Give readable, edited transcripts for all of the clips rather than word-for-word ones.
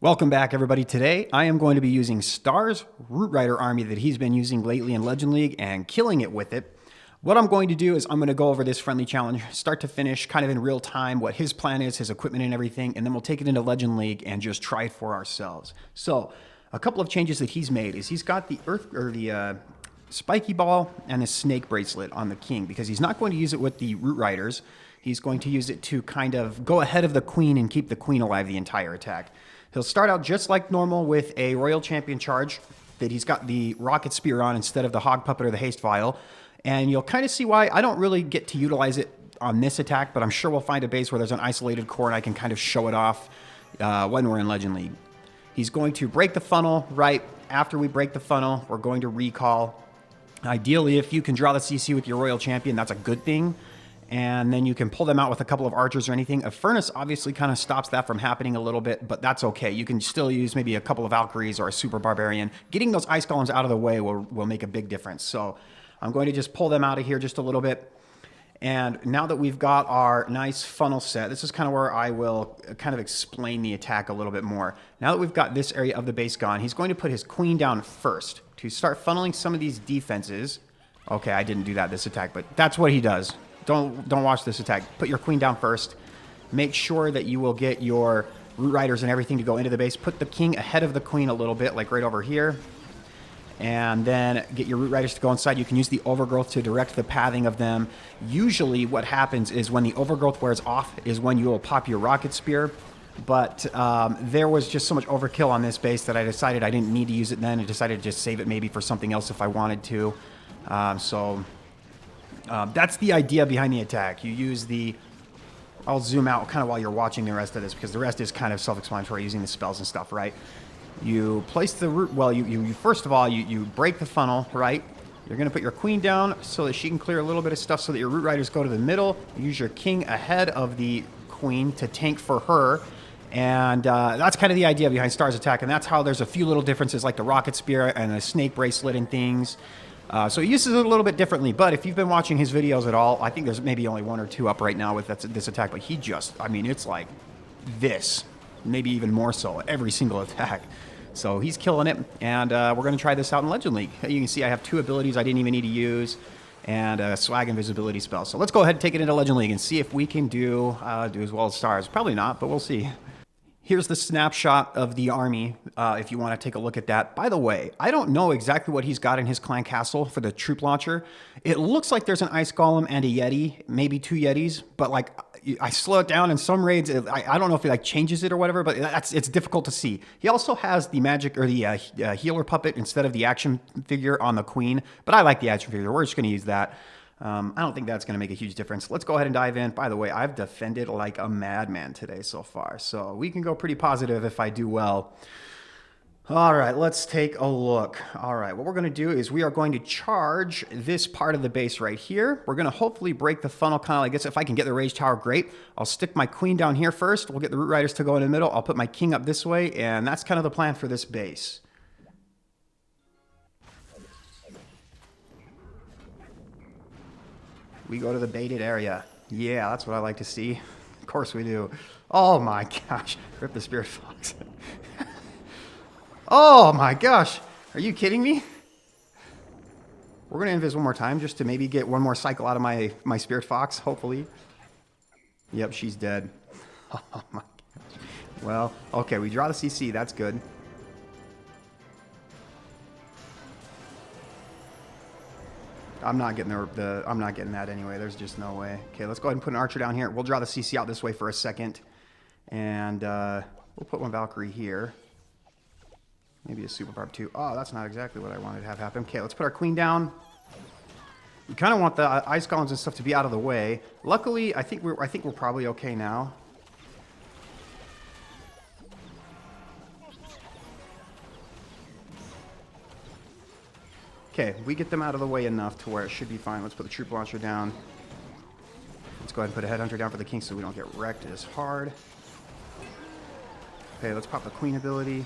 Welcome back, everybody. Today, I am going to be using Star's Root Rider army that he's been using lately in Legend League and killing it with it. What I'm going to do is I'm going to go over this friendly challenge, start to finish, kind of in real time, what his plan is, his equipment and everything, and then we'll take it into Legend League and just try it for ourselves. So, a couple of changes that he's made is he's got the spiky ball and the snake bracelet on the king because he's not going to use it with the Root Riders. He's going to use it to kind of go ahead of the queen and keep the queen alive the entire attack. He'll start out just like normal with a Royal Champion charge that he's got the Rocket Spear on instead of the Hog Puppet or the Haste Vial. And you'll kind of see why I don't really get to utilize it on this attack, but I'm sure we'll find a base where there's an isolated core and I can kind of show it off when we're in Legend League. He's going to break the funnel right after we break the funnel. We're going to recall. Ideally, if you can draw the CC with your Royal Champion, that's a good thing. And then you can pull them out with a couple of archers or anything. A furnace obviously kind of stops that from happening a little bit, but that's okay. You can still use maybe a couple of Valkyries or a super barbarian. Getting those ice golems out of the way will make a big difference. So I'm going to just pull them out of here just a little bit. And now that we've got our nice funnel set, this is kind of where I will kind of explain the attack a little bit more. Now that we've got this area of the base gone, he's going to put his queen down first to start funneling some of these defenses. Okay, I didn't do that this attack, but that's what he does. Don't watch this attack. Put your queen down first. Make sure that you will get your Root Riders and everything to go into the base. Put the king ahead of the queen a little bit, like right over here. And then get your Root Riders to go inside. You can use the Overgrowth to direct the pathing of them. Usually what happens is when the Overgrowth wears off is when you will pop your Rocket Spear. But there was just so much overkill on this base that I decided I didn't need to use it then. I decided to just save it maybe for something else if I wanted to. That's the idea behind the attack. You use the... I'll zoom out kind of while you're watching the rest of this because the rest is kind of self-explanatory using the spells and stuff, right? You place the root... Well, you first of all, you break the funnel, right? You're going to put your queen down so that she can clear a little bit of stuff so that your Root Riders go to the middle. You use your king ahead of the queen to tank for her. And that's kind of the idea behind Star's attack. And that's how there's a few little differences like the Rocket Spear and the Snake Bracelet and things. So he uses it a little bit differently, but if you've been watching his videos at all, I think there's maybe only one or two up right now with this attack, but he just, I mean, it's like this, maybe even more so, every single attack. So he's killing it, and we're going to try this out in Legend League. You can see I have two abilities I didn't even need to use, and a swag invisibility spell. So let's go ahead and take it into Legend League and see if we can do as well as Stars. Probably not, but we'll see. Here's the snapshot of the army, if you want to take a look at that. By the way, I don't know exactly what he's got in his clan castle for the troop launcher. It looks like there's an ice golem and a yeti, maybe two yetis, but like I slow it down in some raids. I don't know if he like changes it or whatever, but it's difficult to see. He also has the magic or the healer puppet instead of the action figure on the queen, but I like the action figure. We're just going to use that. I don't think that's going to make a huge difference. Let's go ahead and dive in. By the way, I've defended like a madman today so far, so we can go pretty positive if I do well. All right, let's take a look. All right, what we're going to do is we are going to charge this part of the base right here. We're going to hopefully break the funnel kind of like this. If I can get the Rage Tower, great. I'll stick my queen down here first. We'll get the Root Riders to go in the middle. I'll put my king up this way, and that's kind of the plan for this base. We go to the baited area. Yeah, that's what I like to see. Of course we do. Oh my gosh. Rip the Spirit Fox. Oh my gosh. Are you kidding me? We're going to invis one more time just to maybe get one more cycle out of my Spirit Fox, hopefully. Yep, she's dead. Oh my gosh. Well, okay, we draw the CC. That's good. I'm not getting I'm not getting that anyway. There's just no way. Okay, let's go ahead and put an archer down here. We'll draw the CC out this way for a second. And we'll put one Valkyrie here. Maybe a Super Barb too. Oh, that's not exactly what I wanted to have happen. Okay, let's put our queen down. We kind of want the ice golems and stuff to be out of the way. Luckily, I think we're probably okay now. Okay, we get them out of the way enough to where it should be fine. Let's put the troop launcher down. Let's go ahead and put a headhunter down for the king so we don't get wrecked as hard. Okay, let's pop the queen ability.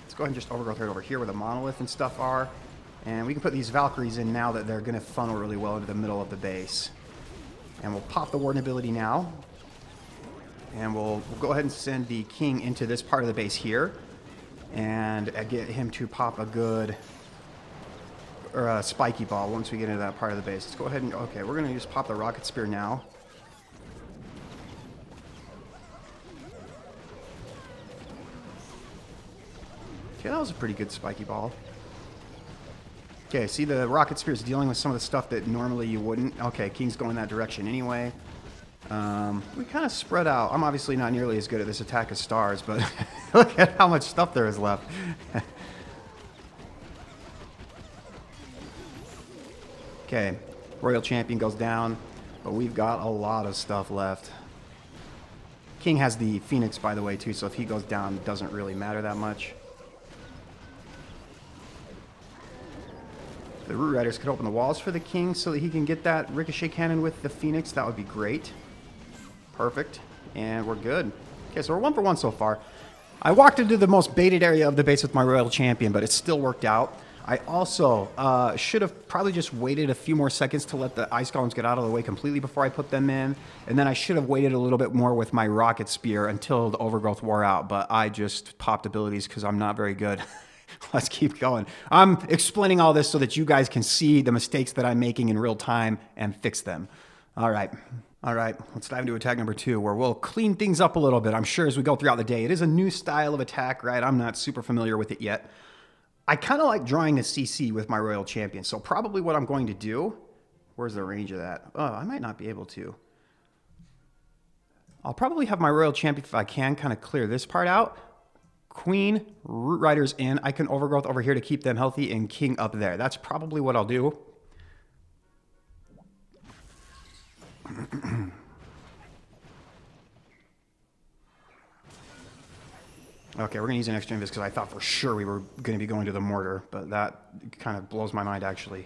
Let's go ahead and just overgrowth right over here where the monolith and stuff are. And we can put these Valkyries in now that they're going to funnel really well into the middle of the base. And we'll pop the warden ability now. And we'll go ahead and send the king into this part of the base here. and get him to pop a good or a spiky ball once we get into that part of the base. Let's go ahead and okay, we're gonna just pop the rocket spear now. Okay, that was a pretty good spiky ball. Okay, see the rocket spear is dealing with some of the stuff that normally you wouldn't. Okay, King's going that direction anyway. We kind of spread out. I'm obviously not nearly as good at this attack as Stars, but look at how much stuff there is left. Okay, Royal Champion goes down, but we've got a lot of stuff left. King has the Phoenix, by the way, too, so if he goes down, it doesn't really matter that much. The Root Riders could open the walls for the King so that he can get that ricochet cannon with the Phoenix. That would be great. Perfect. And we're good. Okay, so we're 1 for 1 so far. I walked into the most baited area of the base with my Royal Champion, but it still worked out. I also should have probably just waited a few more seconds to let the ice golems get out of the way completely before I put them in. And then I should have waited a little bit more with my rocket spear until the overgrowth wore out. But I just popped abilities because I'm not very good. Let's keep going. I'm explaining all this so that you guys can see the mistakes that I'm making in real time and fix them. All right. All right, let's dive into attack number 2, where we'll clean things up a little bit, I'm sure, as we go throughout the day. It is a new style of attack, right? I'm not super familiar with it yet. I kind of like drawing a CC with my Royal Champion, so probably what I'm going to do... Where's the range of that? Oh, I might not be able to. I'll probably have my Royal Champion, if I can, kind of clear this part out. Queen, Root Riders in. I can overgrowth over here to keep them healthy, and King up there. That's probably what I'll do. Okay, we're going to use an extra invis because I thought for sure we were going to be going to the mortar, but that kind of blows my mind, actually.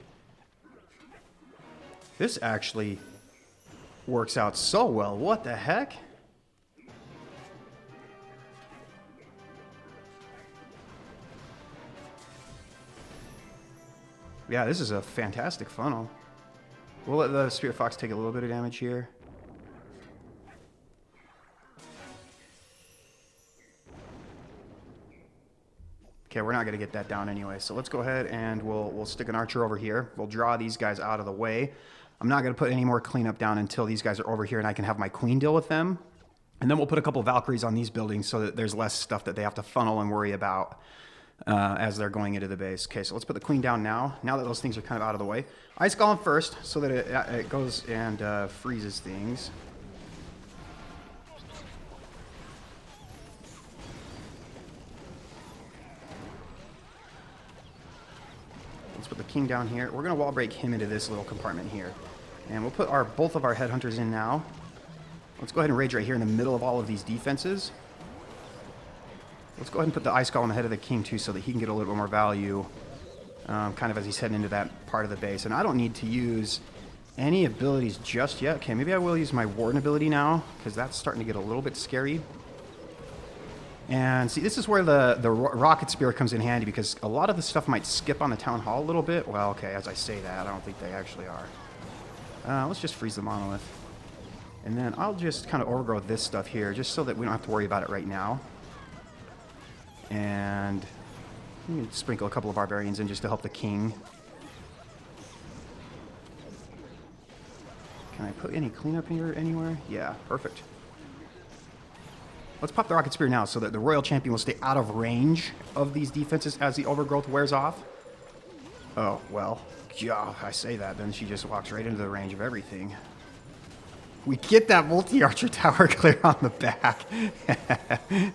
This actually works out so well. What the heck? Yeah, this is a fantastic funnel. We'll let the Spirit Fox take a little bit of damage here. Okay, we're not going to get that down anyway, so let's go ahead and we'll stick an archer over here. We'll draw these guys out of the way. I'm not going to put any more cleanup down until these guys are over here and I can have my queen deal with them. And then we'll put a couple Valkyries on these buildings so that there's less stuff that they have to funnel and worry about as they're going into the base. Okay, so let's put the queen down now that those things are kind of out of the way. Ice Golem first so that it goes and freezes things. Let's put the king down here. We're going to wall break him into this little compartment here. And we'll put both of our headhunters in now. Let's go ahead and rage right here in the middle of all of these defenses. Let's go ahead and put the ice golem ahead of the king too so that he can get a little bit more value kind of as he's heading into that part of the base. And I don't need to use any abilities just yet. Okay, maybe I will use my warden ability now because that's starting to get a little bit scary. And see, this is where the rocket spear comes in handy because a lot of the stuff might skip on the town hall a little bit. Well, okay, as I say that, I don't think they actually are. Let's just freeze the monolith. And then I'll just kind of overgrow this stuff here just so that we don't have to worry about it right now. And sprinkle a couple of barbarians in just to help the king. Can I put any cleanup here anywhere? Yeah, perfect. Let's pop the rocket spear now so that the royal champion will stay out of range of these defenses as the overgrowth wears off. Oh, well, yeah, I say that, then she just walks right into the range of everything. We get that multi-archer tower clear on the back.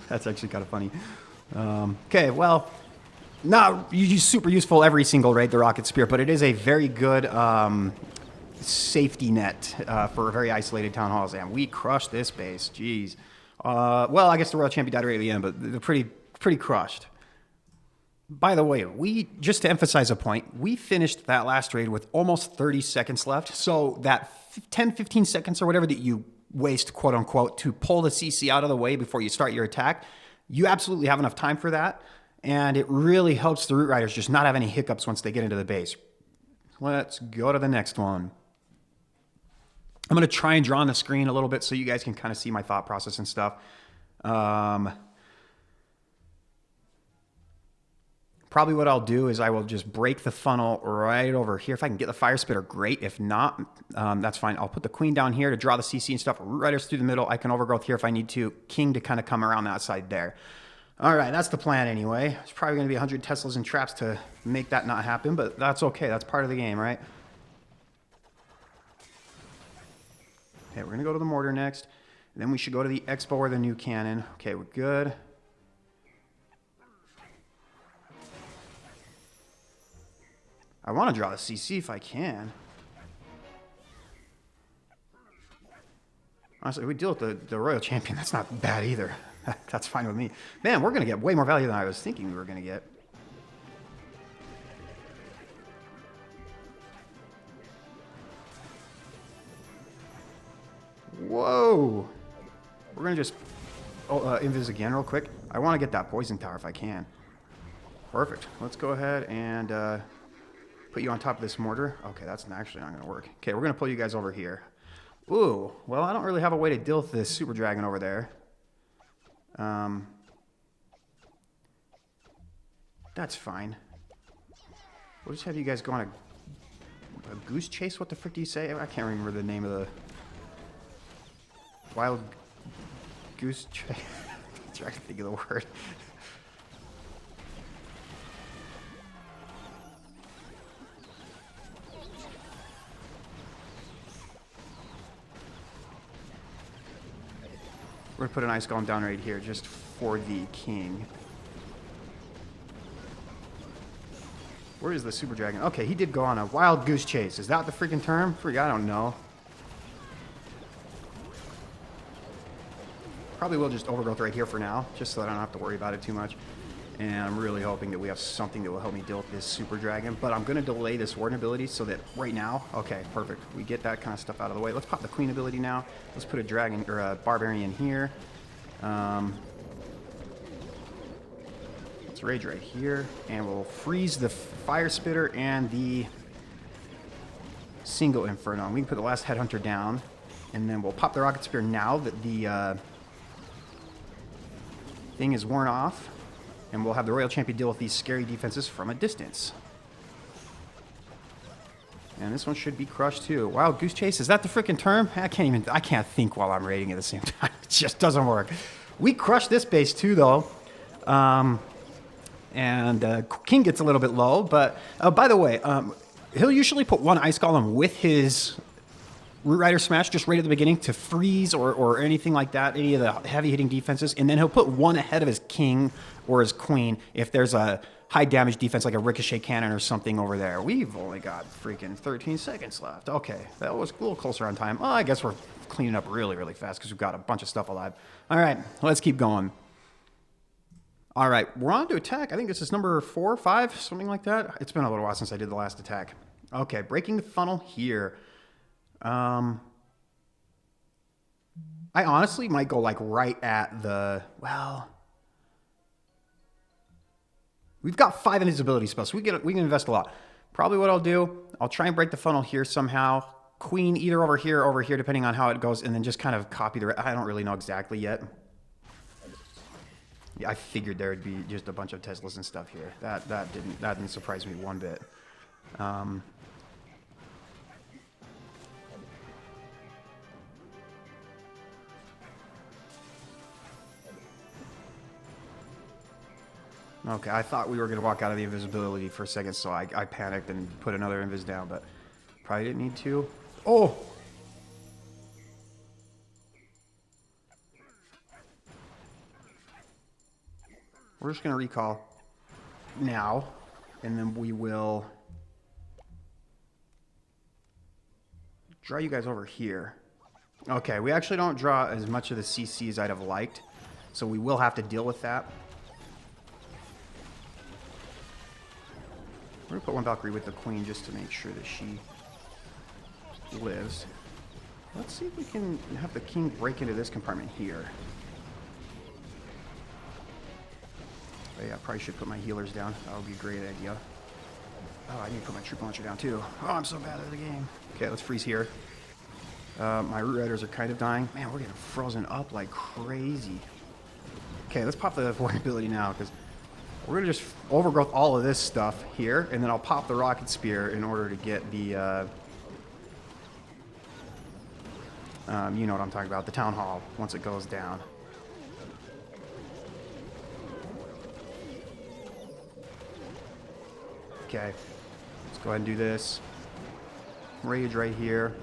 That's actually kind of funny. Okay, well, not super useful every single raid, the rocket spear, but it is a very good safety net for very isolated town halls. And we crushed this base, jeez. Well, I guess the royal champion died right at the end, but they're pretty crushed. By the way, just to emphasize a point, we finished that last raid with almost 30 seconds left. So that 10, 15 seconds or whatever that you waste, quote unquote, to pull the CC out of the way before you start your attack, you absolutely have enough time for that. And it really helps the Root Riders just not have any hiccups once they get into the base. Let's go to the next one. I'm going to try and draw on the screen a little bit so you guys can kind of see my thought process and stuff. Probably what I'll do is I will just break the funnel right over here. If I can get the fire spitter, great. If not, that's fine. I'll put the queen down here to draw the CC and stuff. Root riders through the middle. I can overgrowth here if I need to. King to kind of come around that side there. All right, that's the plan anyway. It's probably going to be 100 Teslas and traps to make that not happen, but that's okay. That's part of the game, right? Okay, we're going to go to the mortar next. And then we should go to the Expo or the new cannon. Okay, we're good. I want to draw the CC if I can. Honestly, if we deal with the Royal Champion, that's not bad either. That's fine with me. Man, we're going to get way more value than I was thinking we were going to get. Whoa. We're going to just invis again real quick. I want to get that poison tower if I can. Perfect. Let's go ahead and put you on top of this mortar. Okay, that's actually not going to work. Okay, we're going to pull you guys over here. Ooh, well, I don't really have a way to deal with this super dragon over there. That's fine. We'll just have you guys go on a goose chase. What the frick do you say? I can't remember the name of the wild goose chase. I'm trying to think of the word. We're gonna put an ice golem down right here just for the king. Where is the super dragon? Okay, he did go on a wild goose chase. Is that the freaking term? I don't know. Probably will just overgrowth right here for now, just so that I don't have to worry about it too much. And I'm really hoping that we have something that will help me deal with this super dragon. But I'm going to delay this warden ability so that right now, okay, perfect. We get that kind of stuff out of the way. Let's pop the queen ability now. Let's put a dragon or a barbarian here. Let's rage right here, and we'll freeze the fire spitter and the single inferno. We can put the last headhunter down, and then we'll pop the rocket spear now that the thing is worn off. And we'll have the Royal Champion deal with these scary defenses from a distance. And this one should be crushed too. Wild Goose Chase, is that the freaking term? I can't think while I'm raiding at the same time. It just doesn't work. We crushed this base too though. King gets a little bit low, but by the way, he'll usually put one Ice Golem with his Root Rider Smash just right at the beginning to freeze or anything like that, any of the heavy hitting defenses, and then he'll put one ahead of his king or his queen if there's a high damage defense like a ricochet cannon or something over there. We've only got freaking 13 seconds left. Okay, that was a little closer on time. Well, I guess we're cleaning up really, really fast because we've got a bunch of stuff alive. All right, let's keep going. All right, we're on to attack. I think this is number 4 or 5, something like that. It's been a little while since I did the last attack. Okay, breaking the funnel here. I honestly might go like right at the, well, we've got 5 invisibility spells, so we can invest a lot. Probably what I'll do, I'll try and break the funnel here somehow. Queen either over here, depending on how it goes, and then just kind of copy the, I don't really know exactly yet. Yeah, I figured there would be just a bunch of Teslas and stuff here. That didn't surprise me one bit. Okay, I thought we were going to walk out of the invisibility for a second, so I panicked and put another invis down, but probably didn't need to. Oh! We're just going to recall now, and then we will draw you guys over here. Okay, we actually don't draw as much of the CC as I'd have liked, so we will have to deal with that. We're going to put one Valkyrie with the Queen just to make sure that she lives. Let's see if we can have the King break into this compartment here. Oh yeah, I probably should put my healers down. That would be a great idea. Oh, I need to put my troop launcher down too. Oh, I'm so bad at the game. Okay, let's freeze here. My Root Riders are kind of dying. Man, we're getting frozen up like crazy. Okay, let's pop the vulnerability now because We're going to just overgrowth all of this stuff here, and then I'll pop the rocket spear in order to get the, you know what I'm talking about, the town hall once it goes down. Okay, let's go ahead and do this. Rage right here.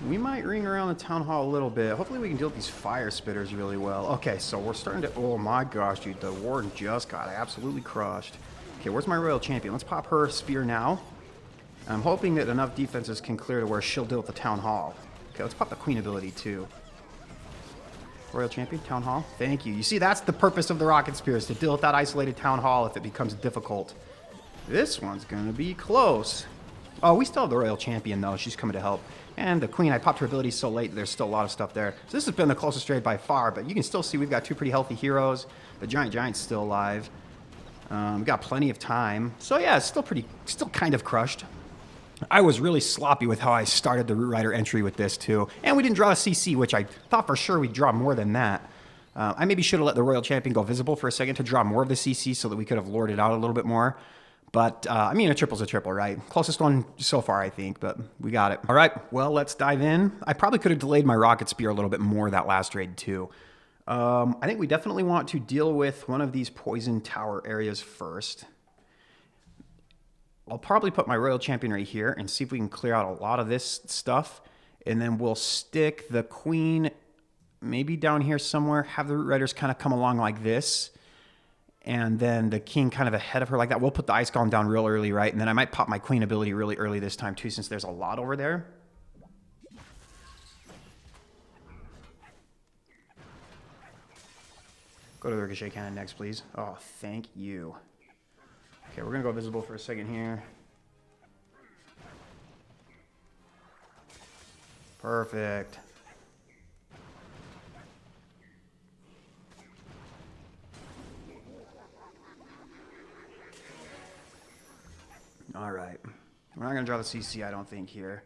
We might ring around the town hall a little bit. Hopefully we can deal with these fire spitters really well. Okay, so we're starting to... Oh my gosh, dude. The warden just got absolutely crushed. Okay, where's my royal champion? Let's pop her spear now. I'm hoping that enough defenses can clear to where she'll deal with the town hall. Okay, let's pop the queen ability too. Royal champion, town hall. Thank you. You see, that's the purpose of the rocket spears, to deal with that isolated town hall if it becomes difficult. This one's going to be close. Oh, we still have the royal champion, though. She's coming to help. And the queen, I popped her ability so late, there's still a lot of stuff there. So this has been the closest raid by far, but you can still see we've got two pretty healthy heroes. The giant's still alive. We've got plenty of time. So yeah, it's still kind of crushed. I was really sloppy with how I started the Root Rider entry with this, too. And we didn't draw a CC, which I thought for sure we'd draw more than that. I maybe should have let the royal champion go visible for a second to draw more of the CC so that we could have lured it out a little bit more. But, I mean, a triple's a triple, right? Closest one so far, I think, but we got it. All right, well, let's dive in. I probably could have delayed my rocket spear a little bit more that last raid, too. I think we definitely want to deal with one of these poison tower areas first. I'll probably put my royal champion right here and see if we can clear out a lot of this stuff. And then we'll stick the queen maybe down here somewhere, have the Root Riders kind of come along like this. And then the king kind of ahead of her like that. We'll put the ice golem down real early, right? And then I might pop my queen ability really early this time too, since there's a lot over there. Go to the ricochet cannon next, please. Oh, thank you. Okay, we're going to go visible for a second here. Perfect. All right. We're not going to draw the CC, I don't think, here.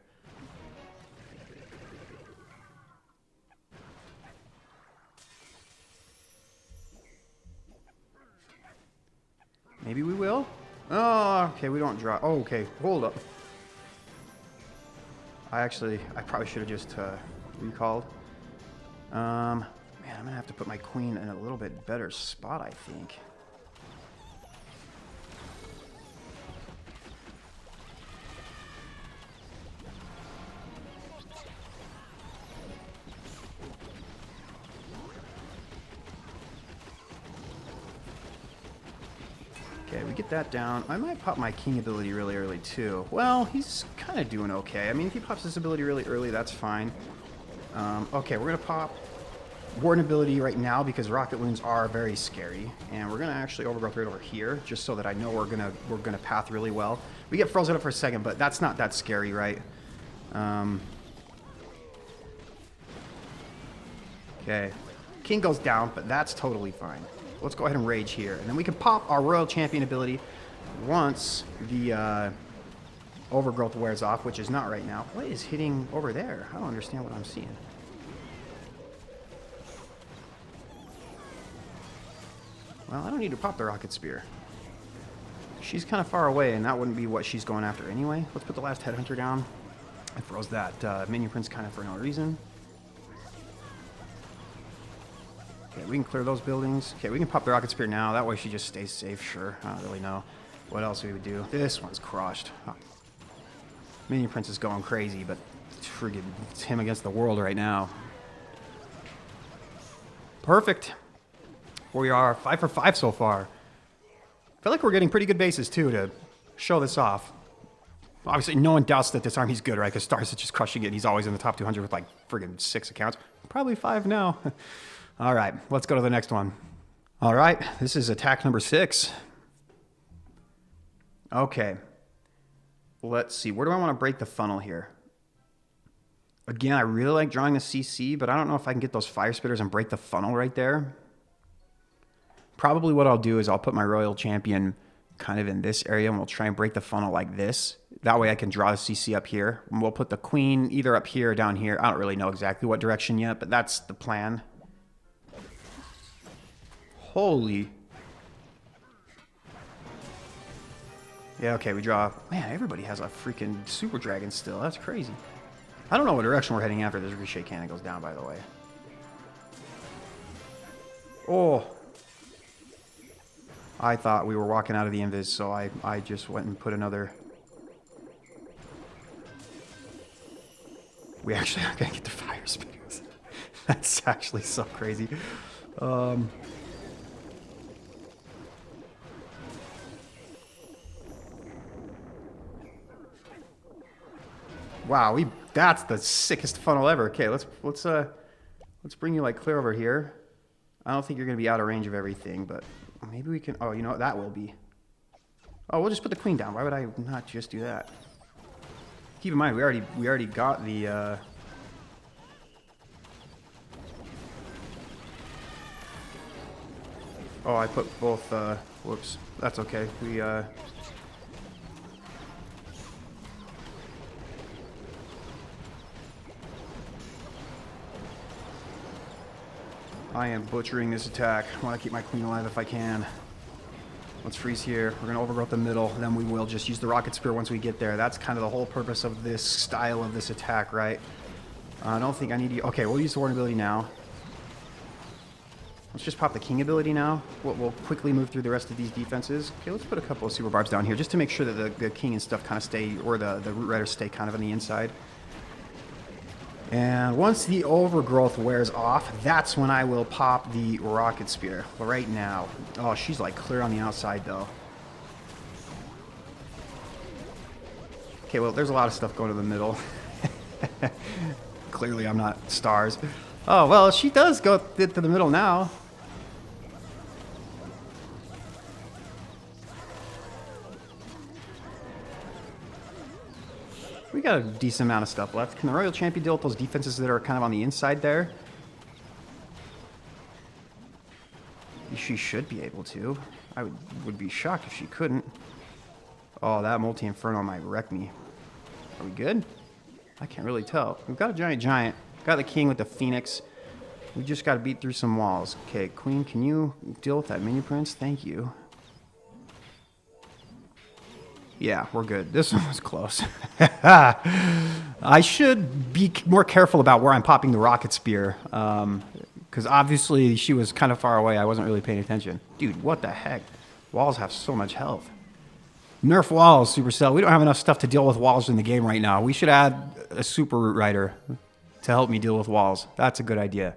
Maybe we will? Oh, okay, we don't draw. Oh, okay, hold up. I probably should have just recalled. Man, I'm going to have to put my queen in a little bit better spot, I think. Okay, we get that down. I might pop my king ability really early too. Well, he's kind of doing okay. I mean, if he pops his ability really early, that's fine. Okay, we're going to pop warden ability right now because rocket wounds are very scary. And we're going to actually overgrowth right over here just so that I know we're gonna path really well. We get frozen up for a second, but that's not that scary, right? Okay, king goes down, but that's totally fine. Let's go ahead and rage here. And then we can pop our royal champion ability once the overgrowth wears off, which is not right now. What is hitting over there? I don't understand what I'm seeing. Well, I don't need to pop the rocket spear. She's kind of far away, and that wouldn't be what she's going after anyway. Let's put the last headhunter down. I froze that minion prince kind of for no reason. Okay, we can clear those buildings. Okay, we can pop the rocket spear now. That way she just stays safe, sure. I don't really know what else we would do. This one's crushed. Oh. Minion Prince is going crazy, but friggin' it's him against the world right now. Perfect. We are 5 for 5 so far. I feel like we're getting pretty good bases, too, to show this off. Obviously, no one doubts that this army's good, right? Because Stars is just crushing it. He's always in the top 200 with, like, friggin' 6 accounts. Probably 5 now. All right, let's go to the next one. All right, this is attack number 6. Okay. Let's see. Where do I want to break the funnel here? Again, I really like drawing the CC, but I don't know if I can get those fire spitters and break the funnel right there. Probably what I'll do is I'll put my royal champion kind of in this area, and we'll try and break the funnel like this. That way I can draw the CC up here. And we'll put the queen either up here or down here. I don't really know exactly what direction yet, but that's the plan. Holy. Yeah, okay, we draw. Man, everybody has a freaking super dragon still. That's crazy. I don't know what direction we're heading after this ricochet cannon goes down, by the way. Oh. I thought we were walking out of the invis, so I just went and put another... We actually are going to get the fire spears. That's actually so crazy. Wow, that's the sickest funnel ever. Okay, let's bring you like clear over here. I don't think you're gonna be out of range of everything, but maybe we can. Oh, you know what? That will be. Oh, we'll just put the queen down. Why would I not just do that? Keep in mind, we already got the. Oh, I put both. Whoops, that's okay. We. I am butchering this attack. I want to keep my queen alive if I can. Let's freeze here. We're going to overgrowth the middle. Then we will just use the rocket spear once we get there. That's kind of the whole purpose of this style of this attack, right? I don't think I need to... Okay, we'll use the warden ability now. Let's just pop the king ability now. We'll quickly move through the rest of these defenses. Okay, let's put a couple of super barbs down here just to make sure that the king and stuff kind of stay, or the root riders stay kind of on the inside. And once the overgrowth wears off, that's when I will pop the rocket spear. But right now, oh, she's like clear on the outside though. Okay, well, there's a lot of stuff going to the middle. Clearly, I'm not stars. Oh, well, she does go to the middle now. We got a decent amount of stuff left. Can the Royal Champion deal with those defenses that are kind of on the inside there? She should be able to. I would be shocked if she couldn't. Oh, that multi-inferno might wreck me. Are we good? I can't really tell. We've got a giant. Got the king with the phoenix. We just got to beat through some walls. Okay, queen, can you deal with that minion prince? Thank you. Yeah, we're good. This one was close. I should be more careful about where I'm popping the rocket spear. Because obviously she was kind of far away. I wasn't really paying attention. Dude, what the heck? Walls have so much health. Nerf walls, Supercell. We don't have enough stuff to deal with walls in the game right now. We should add a super root rider to help me deal with walls. That's a good idea.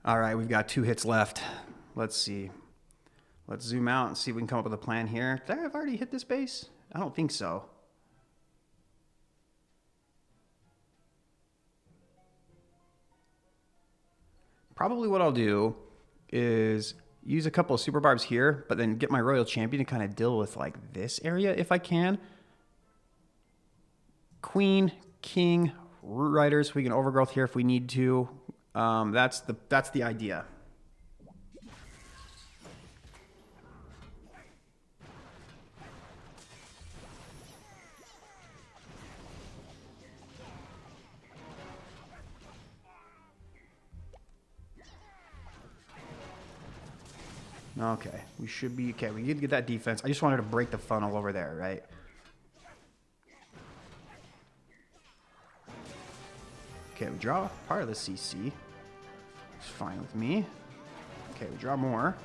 All right, we've got 2 hits left. Let's see. Let's zoom out and see if we can come up with a plan here. Did I have already hit this base? I don't think so. Probably what I'll do is use a couple of super barbs here, but then get my Royal Champion to kind of deal with like this area if I can. Queen, king, root riders. We can overgrowth here if we need to. That's the idea. Okay, we should be okay. We need to get that defense. I just wanted to break the funnel over there, right? Okay, we draw part of the CC. It's fine with me. Okay, we draw more.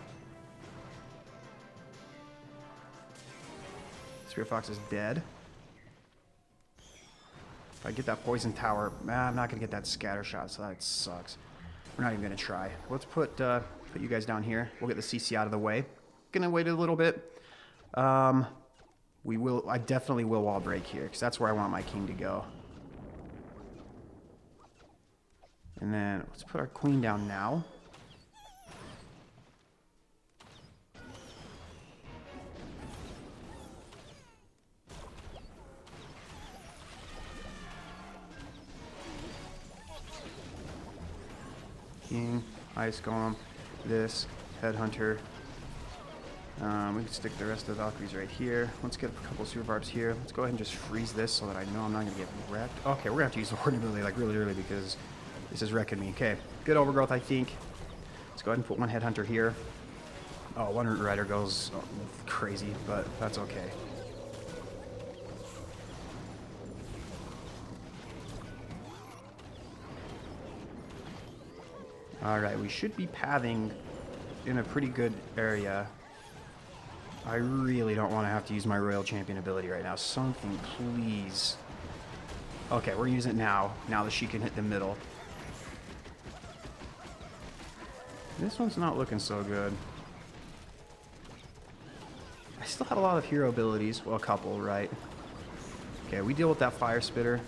Spear Fox is dead. If I get that poison tower, I'm not gonna get that scatter shot, so that sucks. We're not even gonna try. Let's put you guys down here. We'll get the CC out of the way. Gonna wait a little bit. I definitely will wall break here because that's where I want my king to go. And then let's put our queen down now. King, Ice Golem, this, Headhunter. We can stick the rest of the Valkyries right here. Let's get a couple of super barbs here. Let's go ahead and just freeze this so that I know I'm not going to get wrecked. Okay, we're going to have to use the Warden ability like really early because this is wrecking me. Okay, good overgrowth, I think. Let's go ahead and put one Headhunter here. Oh, one Root Rider goes crazy, but that's okay. Alright, we should be pathing in a pretty good area. I really don't want to have to use my Royal Champion ability right now. Something, please. Okay, we're using it now that she can hit the middle. This one's not looking so good. I still have a lot of hero abilities. Well, a couple, right? Okay, we deal with that Fire Spitter.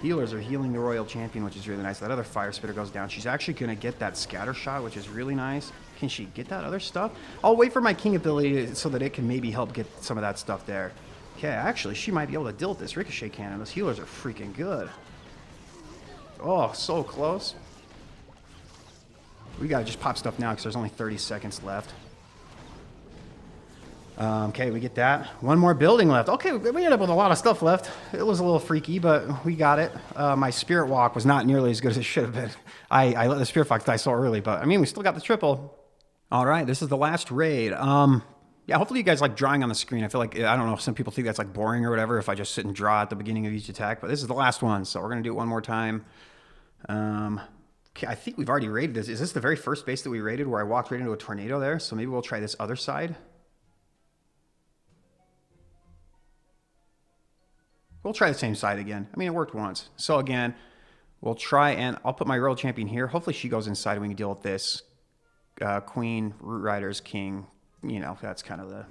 Healers are healing the Royal Champion, which is really nice. That other Fire Spitter goes down. She's actually going to get that Scatter Shot, which is really nice. Can she get that other stuff? I'll wait for my King ability so that it can maybe help get some of that stuff there. Okay, actually, she might be able to deal with this Ricochet Cannon. Those healers are freaking good. Oh, so close. We got to just pop stuff now because there's only 30 seconds left. Okay, we get that. One more building left. Okay, we ended up with a lot of stuff left. It was a little freaky, but we got it. My Spirit Walk was not nearly as good as it should have been. I let the Spirit Fox die so early, but I mean, we still got the triple. All right, this is the last raid. Yeah, hopefully you guys like drawing on the screen. I feel like, I don't know, some people think that's like boring or whatever if I just sit and draw at the beginning of each attack, but this is the last one, so we're going to do it one more time. Okay, I think we've already raided this. Is this the very first base that we raided where I walked right into a tornado there? So maybe we'll try this other side. We'll try the same side again. I mean, it worked once. So again, we'll try and I'll put my Royal Champion here. Hopefully she goes inside and we can deal with this. Queen, Root Riders, King. You know, that's kind of the...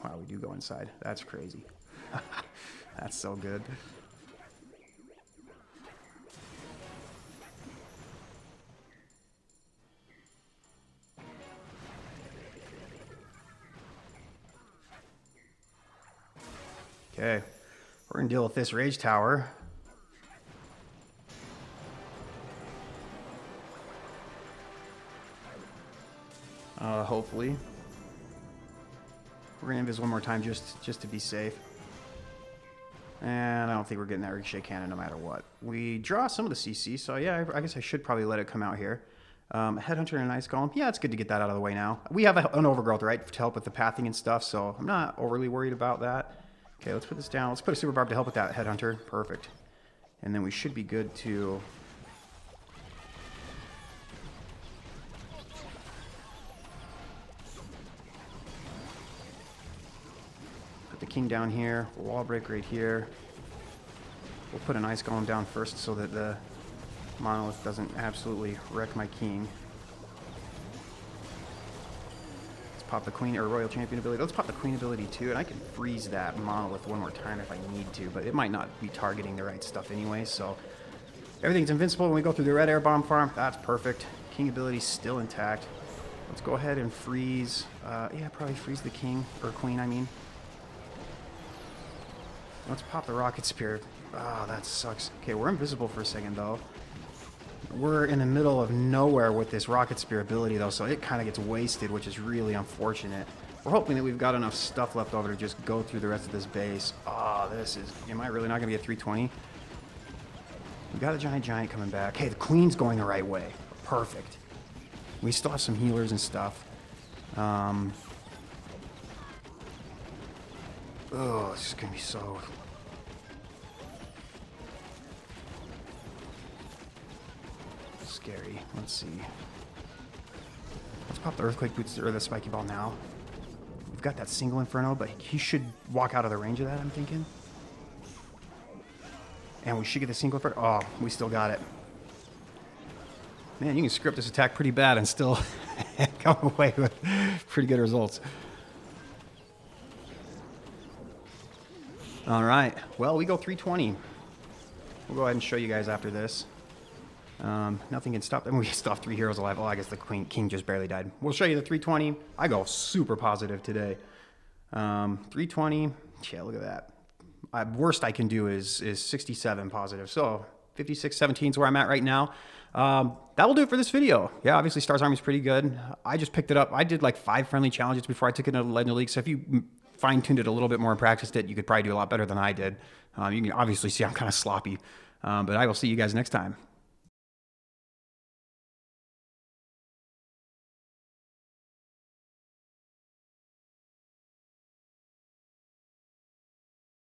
Wow, we do go inside. That's crazy. That's so good. Okay, we're gonna deal with this Rage Tower. Hopefully. We're gonna invis one more time just to be safe. And I don't think we're getting that Ricochet Cannon no matter what. We draw some of the CC, so yeah, I guess I should probably let it come out here. Headhunter and an Ice Golem. Yeah, it's good to get that out of the way now. We have an Overgrowth, right, to help with the pathing and stuff, so I'm not overly worried about that. Okay, let's put this down. Let's put a Super Barb to help with that Headhunter. Perfect. And then we should be good to... Put the King down here. Wall break right here. We'll put an Ice Golem down first so that the Monolith doesn't absolutely wreck my King. Pop the Queen or Royal Champion ability. Let's pop the Queen ability too, and I can freeze that Monolith one more time if I need to, but it might not be targeting the right stuff anyway, so everything's invincible when we go through the red air bomb farm. That's perfect. King ability still intact. Let's go ahead and freeze. Yeah, probably freeze the King, or Queen, I mean. Let's pop the Rocket Spear. Ah, that sucks. Okay, we're invisible for a second though. We're in the middle of nowhere with this Rocket Spear ability, though, so it kind of gets wasted, which is really unfortunate. We're hoping that we've got enough stuff left over to just go through the rest of this base. Oh, this is... Am I really not going to be at 320? We got a Giant coming back. Hey, the Queen's going the right way. Perfect. We still have some healers and stuff. Oh, this is going to be so... scary. Let's see. Let's pop the Earthquake Boots or the Spiky Ball now. We've got that single Inferno, but he should walk out of the range of that, I'm thinking. And we should get the single Inferno. Oh, we still got it. Man, you can script this attack pretty bad and still come away with pretty good results. All right. Well, we go 320. We'll go ahead and show you guys after this. Nothing can stop them. We still have 3 heroes alive. Oh, I guess the King just barely died. We'll show you the 320. I go super positive today. 320. Yeah, look at that. Worst I can do is 67 positive. So 56-17 is where I'm at right now. That will do it for this video. Yeah, obviously Stars Army is pretty good. I just picked it up. I did like 5 friendly challenges before I took it into Legend League. So if you fine-tuned it a little bit more and practiced it, you could probably do a lot better than I did. You can obviously see I'm kind of sloppy, but I will see you guys next time.